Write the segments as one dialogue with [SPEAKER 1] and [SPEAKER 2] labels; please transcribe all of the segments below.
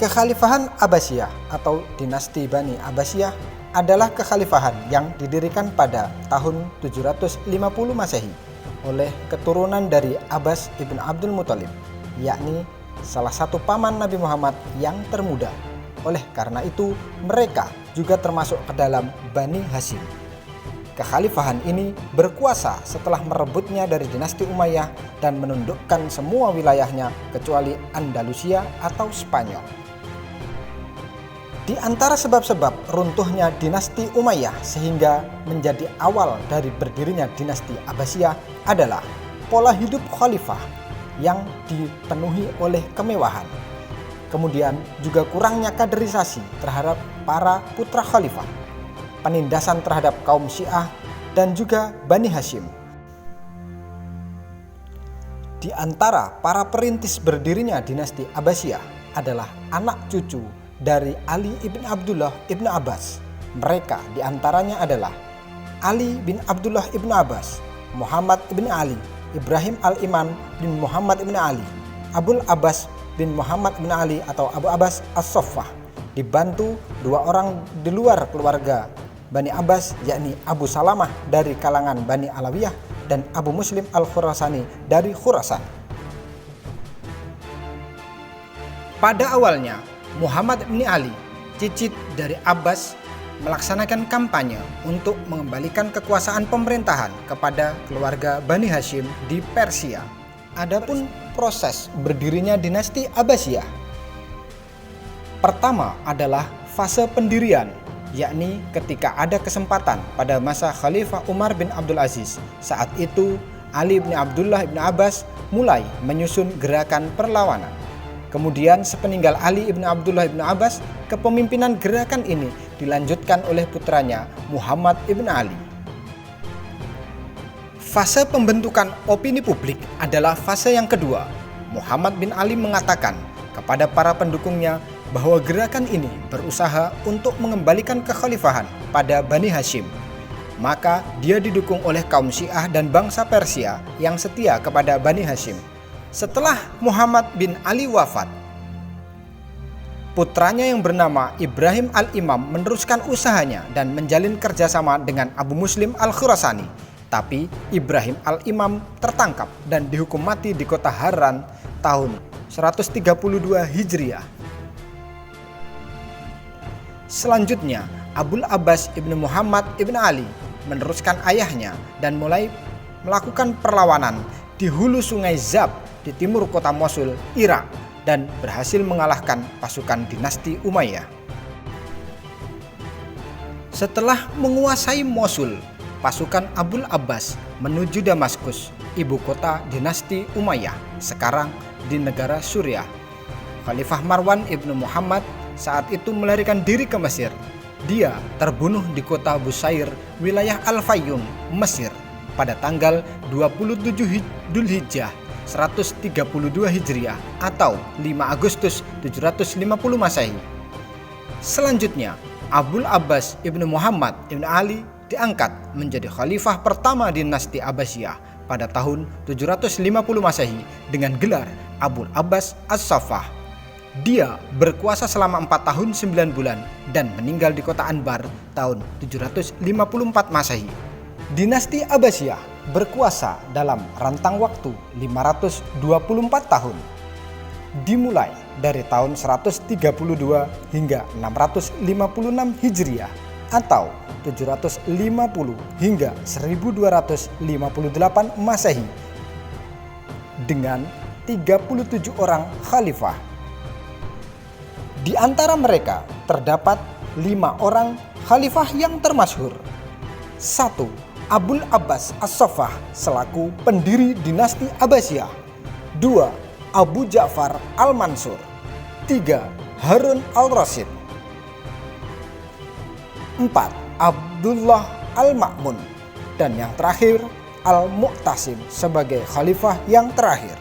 [SPEAKER 1] Kekhalifahan Abbasiyah atau dinasti Bani Abbasiyah adalah kekhalifahan yang didirikan pada tahun 750 Masehi oleh keturunan dari Abbas ibn Abdul Muthalib, yakni salah satu paman Nabi Muhammad yang termuda. Oleh karena itu, mereka juga termasuk ke dalam Bani Hashim. Kekhalifahan ini berkuasa setelah merebutnya dari dinasti Umayyah dan menundukkan semua wilayahnya kecuali Andalusia atau Spanyol. Di antara sebab-sebab runtuhnya dinasti Umayyah sehingga menjadi awal dari berdirinya dinasti Abbasiyah adalah pola hidup khalifah yang dipenuhi oleh kemewahan. Kemudian juga kurangnya kaderisasi terhadap para putra khalifah, penindasan terhadap kaum Syiah dan juga Bani Hashim. Di antara para perintis berdirinya dinasti Abbasiyah adalah anak cucu dari Ali ibn Abdullah ibn Abbas. Mereka diantaranya adalah Ali bin Abdullah ibn Abbas, Muhammad ibn Ali, Ibrahim al-Imam bin Muhammad ibn Ali, Abul Abbas bin Muhammad ibn Ali atau Abu Abbas as-Saffah, dibantu dua orang di luar keluarga Bani Abbas, yakni Abu Salamah dari kalangan Bani Alawiyah dan Abu Muslim al-Khurasani dari Khurasan. Pada awalnya, Muhammad bin Ali, cicit dari Abbas, melaksanakan kampanye untuk mengembalikan kekuasaan pemerintahan kepada keluarga Bani Hashim di Persia. Adapun proses berdirinya dinasti Abbasiyah, pertama adalah fase pendirian, yakni ketika ada kesempatan pada masa Khalifah Umar bin Abdul Aziz. Saat itu Ali bin Abdullah bin Abbas mulai menyusun gerakan perlawanan. Kemudian sepeninggal Ali ibn Abdullah ibn Abbas, kepemimpinan gerakan ini dilanjutkan oleh putranya Muhammad ibn Ali. Fase pembentukan opini publik adalah fase yang kedua. Muhammad bin Ali mengatakan kepada para pendukungnya bahwa gerakan ini berusaha untuk mengembalikan kekhalifahan pada Bani Hashim. Maka dia didukung oleh kaum Syiah dan bangsa Persia yang setia kepada Bani Hashim. Setelah Muhammad bin Ali wafat, putranya yang bernama Ibrahim al-Imam meneruskan usahanya dan menjalin kerjasama dengan Abu Muslim al-Khurasani. Tapi Ibrahim al-Imam tertangkap dan dihukum mati di kota Harran tahun 132 Hijriah. Selanjutnya, Abul Abbas ibn Muhammad ibn Ali meneruskan ayahnya dan mulai melakukan perlawanan di hulu sungai Zab di timur kota Mosul, Irak, dan berhasil mengalahkan pasukan dinasti Umayyah. Setelah menguasai Mosul, pasukan Abul Abbas menuju Damaskus, ibu kota dinasti Umayyah, sekarang di negara Suriah. Khalifah Marwan ibnu Muhammad saat itu melarikan diri ke Mesir. Dia terbunuh di kota Busair, wilayah Al-Fayyum, Mesir, pada tanggal 27 Dzulhijjah 132 Hijriah atau 5 Agustus 750 Masehi. Selanjutnya, Abul Abbas ibnu Muhammad ibnu Ali diangkat menjadi khalifah pertama dinasti Abbasiyah pada tahun 750 Masehi dengan gelar Abul Abbas as-Saffah. Dia berkuasa selama 4 tahun 9 bulan dan meninggal di kota Anbar tahun 754 Masehi. Dinasti Abbasiyah berkuasa dalam rentang waktu 524 tahun, dimulai dari tahun 132 hingga 656 Hijriah atau 750 hingga 1258 Masehi dengan 37 orang khalifah. Di antara mereka terdapat 5 orang khalifah yang termasyhur. 1. Abul Abbas as-Saffah selaku pendiri dinasti Abbasiyah. 2. Abu Ja'far al-Mansur. 3. Harun al-Rasyid. 4. Abdullah al-Ma'mun. Dan yang terakhir Al-Mu'tasim sebagai khalifah yang terakhir.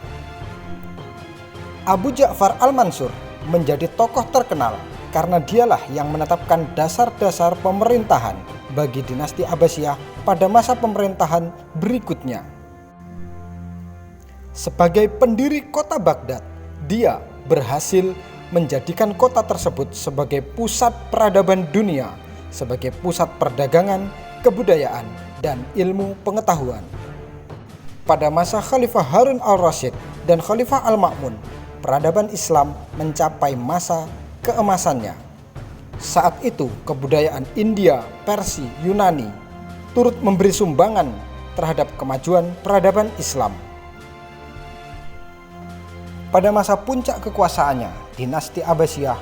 [SPEAKER 1] Abu Ja'far al-Mansur menjadi tokoh terkenal karena dialah yang menetapkan dasar-dasar pemerintahan bagi dinasti Abbasiyah pada masa pemerintahan berikutnya. Sebagai pendiri kota Baghdad, dia berhasil menjadikan kota tersebut sebagai pusat peradaban dunia, sebagai pusat perdagangan, kebudayaan, dan ilmu pengetahuan. Pada masa Khalifah Harun al-Rasyid dan Khalifah al-Ma'mun, peradaban Islam mencapai masa keemasannya. Saat itu kebudayaan India, Persia, Yunani turut memberi sumbangan terhadap kemajuan peradaban Islam. Pada masa puncak kekuasaannya, dinasti Abbasiyah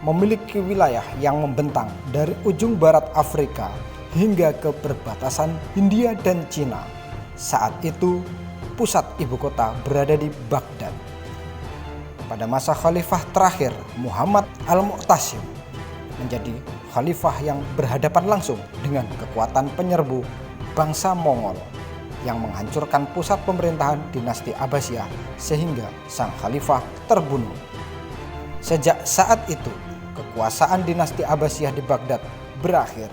[SPEAKER 1] memiliki wilayah yang membentang dari ujung barat Afrika hingga ke perbatasan Hindia dan Cina. Saat itu pusat ibu kota berada di Baghdad. Pada masa khalifah terakhir Muhammad al-Mu'tasim menjadi khalifah yang berhadapan langsung dengan kekuatan penyerbu bangsa Mongol yang menghancurkan pusat pemerintahan dinasti Abbasiyah sehingga sang khalifah terbunuh. Sejak saat itu, kekuasaan dinasti Abbasiyah di Baghdad berakhir.